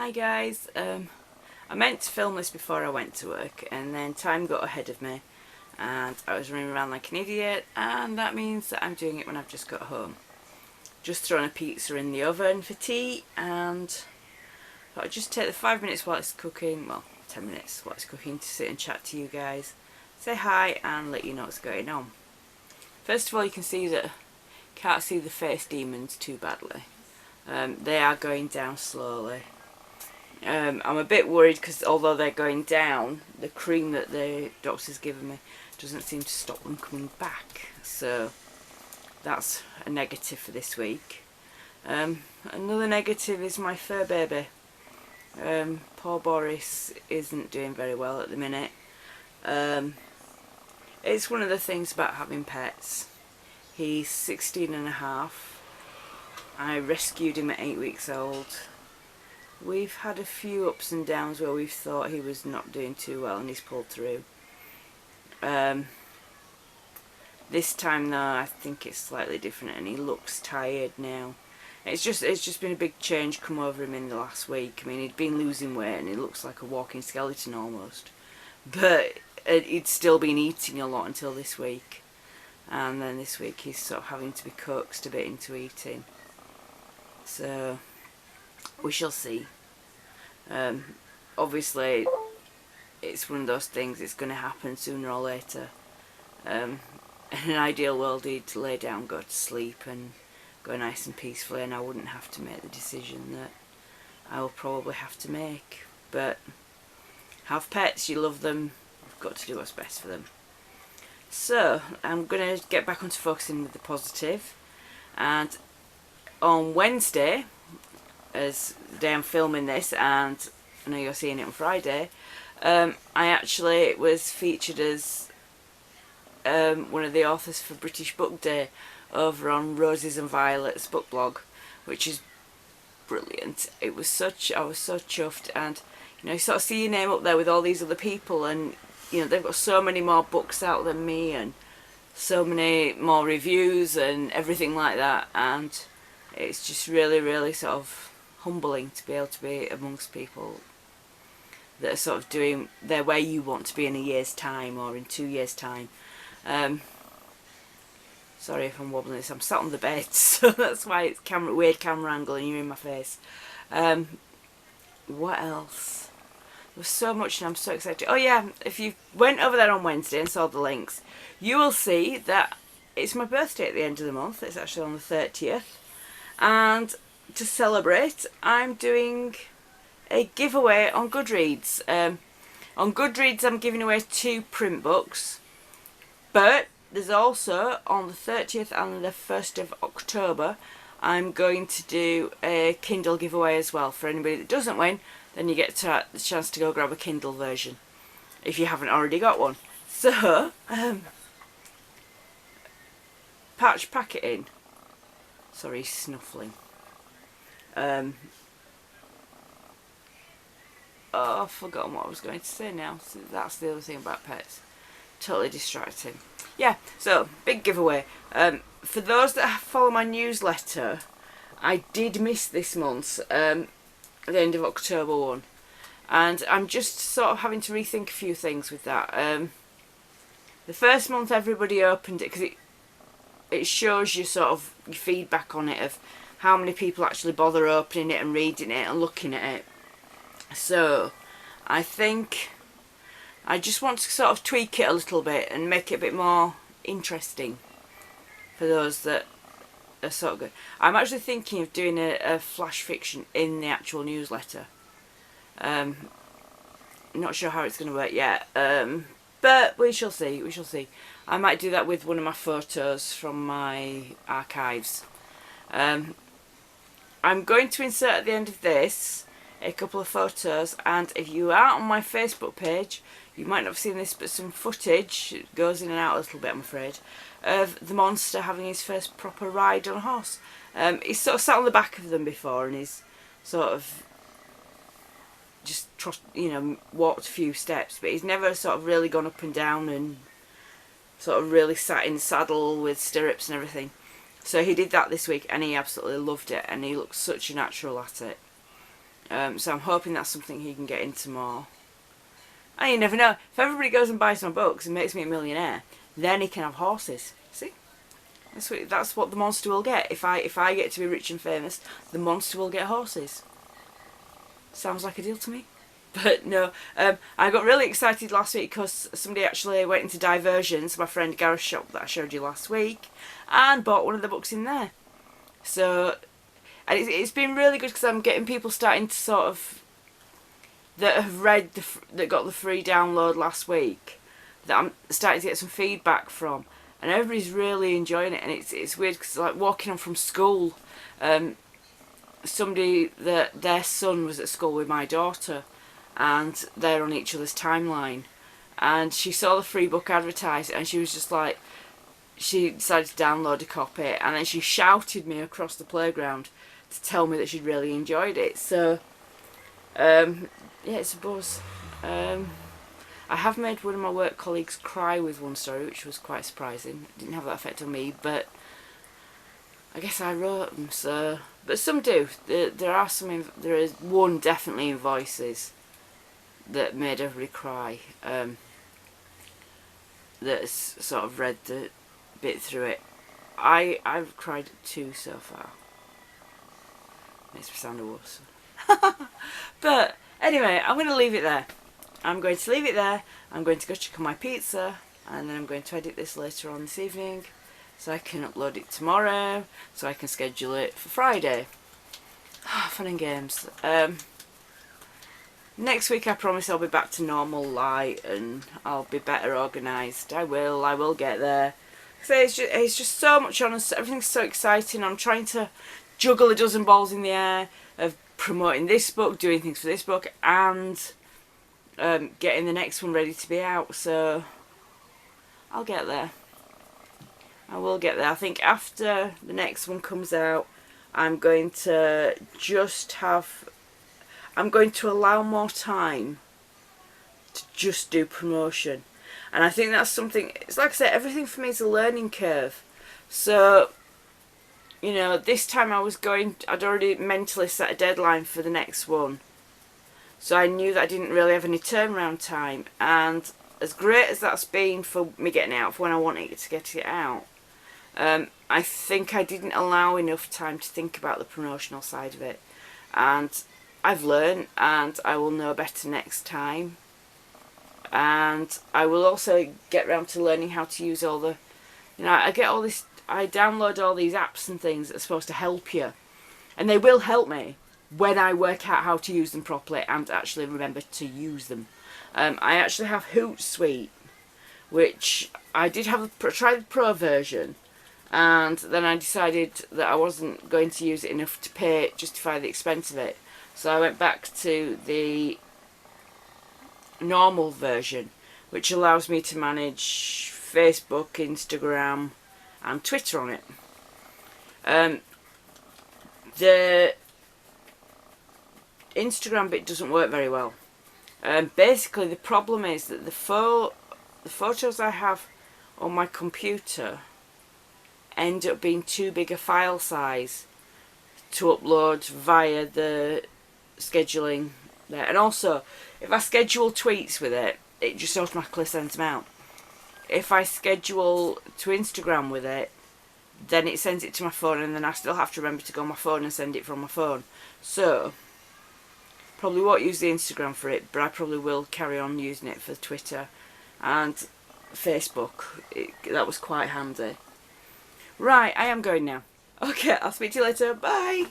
Hi guys, I meant to film this before I went to work and then time got ahead of me and I was running around like an idiot, and that means that I'm doing it when I've just got home. Just thrown a pizza in the oven for tea and thought I'd just take the 5 minutes while it's cooking, well 10 minutes while it's cooking, to sit and chat to you guys, say hi and let you know what's going on. First of all, you can see that can't see the face demons too badly. They are going down slowly. I'm a bit worried because although they're going down, the cream that the doctor's given me doesn't seem to stop them coming back. So that's a negative for this week. Another negative is my fur baby. Poor Boris isn't doing very well at the minute. It's one of the things about having pets. He's 16 and a half. I rescued him at 8 weeks old. We've had a few ups and downs where we've thought he was not doing too well and he's pulled through. This time though, I think it's slightly different and he looks tired now. It's just been a big change come over him in the last week. I mean, he'd been losing weight and he looks like a walking skeleton almost. But he'd still been eating a lot until this week. And then this week he's sort of having to be coaxed a bit into eating. So we shall see. Obviously it's one of those things, it's going to happen sooner or later. In an ideal world he'd lay down, go to sleep and go nice and peacefully, and I wouldn't have to make the decision that I will probably have to make. But have pets, you love them, you've got to do what's best for them. So I'm going to get back onto focusing with the positive, and on Wednesday, as the day I'm filming this, and I know you're seeing it on Friday, I actually was featured as one of the authors for British Book Day over on Roses and Violets book blog, which is brilliant. I was so chuffed, and you sort of see your name up there with all these other people, and they've got so many more books out than me and so many more reviews and everything like that, and it's just really sort of humbling to be able to be amongst people that are sort of doing, they're where you want to be in a year's time or in 2 years' time. Sorry if I'm wobbling this, I'm sat on the bed, so that's why it's weird camera angle and you're in my face. What else? There was so much and I'm so excited. Oh yeah, if you went over there on Wednesday and saw the links, you will see that it's my birthday at the end of the month. It's actually on the 30th. And to celebrate, I'm doing a giveaway on Goodreads. On Goodreads I'm giving away 2 print books, but there's also on the 30th and the 1st of October I'm going to do a Kindle giveaway as well. For anybody that doesn't win, then you get the chance to go grab a Kindle version if you haven't already got one. So patch packeting. Sorry, snuffling. Oh, I've forgotten what I was going to say now. So that's the other thing about pets. Totally distracting. Yeah, so big giveaway. For those that follow my newsletter, I did miss this month's at the end of October one, and I'm just sort of having to rethink a few things with that. The first month everybody opened it because it shows you sort of your feedback on it of how many people actually bother opening it and reading it and looking at it. So I think I just want to sort of tweak it a little bit and make it a bit more interesting for those that are sort of good. I'm actually thinking of doing a flash fiction in the actual newsletter. Not sure how it's going to work yet, but we shall see. We shall see. I might do that with one of my photos from my archives. I'm going to insert at the end of this a couple of photos, and if you are on my Facebook page, you might not have seen this, but some footage, it goes in and out a little bit I'm afraid, of the monster having his first proper ride on a horse. He's sort of sat on the back of them before and he's sort of just walked a few steps, but he's never sort of really gone up and down and sort of really sat in the saddle with stirrups and everything. So he did that this week and he absolutely loved it, and he looks such a natural at it. So I'm hoping that's something he can get into more. And you never know. If everybody goes and buys my books and makes me a millionaire, then he can have horses. See? That's what the monster will get. If I get to be rich and famous, the monster will get horses. Sounds like a deal to me. But no, I got really excited last week because somebody actually went into Diversions, my friend Gareth's shop that I showed you last week, and bought one of the books in there. So, and it's been really good because I'm getting people starting to sort of, that have read, that got the free download last week, that I'm starting to get some feedback from. And everybody's really enjoying it, and it's weird because like walking on from school, somebody that their son was at school with my daughter, and they're on each other's timeline, and she saw the free book advertised, and she was just like, she decided to download a copy, and then she shouted me across the playground to tell me that she'd really enjoyed it. So yeah, it's a buzz. I have made one of my work colleagues cry with one story, which was quite surprising. It didn't have that effect on me, but I guess I wrote them, so... But some do. There is one definitely in Voices that made everybody cry. That's sort of read the bit through it. I've cried at 2 so far. Makes me sound a wuss. But anyway, I'm going to leave it there. I'm going to leave it there. I'm going to go check on my pizza, and then I'm going to edit this later on this evening, so I can upload it tomorrow, so I can schedule it for Friday. Fun and games. Next week I promise I'll be back to normal light, and I'll be better organised. I will get there. So it's just so much on us. Everything's so exciting. I'm trying to juggle a dozen balls in the air of promoting this book, doing things for this book, and getting the next one ready to be out. So I'll get there. I will get there. I think after the next one comes out, I'm going to allow more time to just do promotion. And I think that's something, it's like I said, everything for me is a learning curve. So, you know, this time I'd already mentally set a deadline for the next one. So I knew that I didn't really have any turnaround time. And as great as that's been for me getting it out for when I wanted to get it out, I think I didn't allow enough time to think about the promotional side of it. And I've learned, and I will know better next time. And I will also get around to learning how to use all the, you know, I download all these apps and things that are supposed to help you. And they will help me when I work out how to use them properly and actually remember to use them. I actually have Hootsuite, which I did try the pro version, and then I decided that I wasn't going to use it enough to justify the expense of it. So I went back to the normal version, which allows me to manage Facebook, Instagram and Twitter on it. The Instagram bit doesn't work very well. Basically the problem is that the photos I have on my computer end up being too big a file size to upload via the scheduling there. And also, if I schedule tweets with it, it just automatically sends them out. If I schedule to Instagram with it, then it sends it to my phone, and then I still have to remember to go on my phone and send it from my phone. So probably won't use the Instagram for it, but I probably will carry on using it for Twitter and Facebook. That was quite handy. Right, I am going now. Okay, I'll speak to you later. Bye!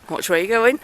Which way are you going?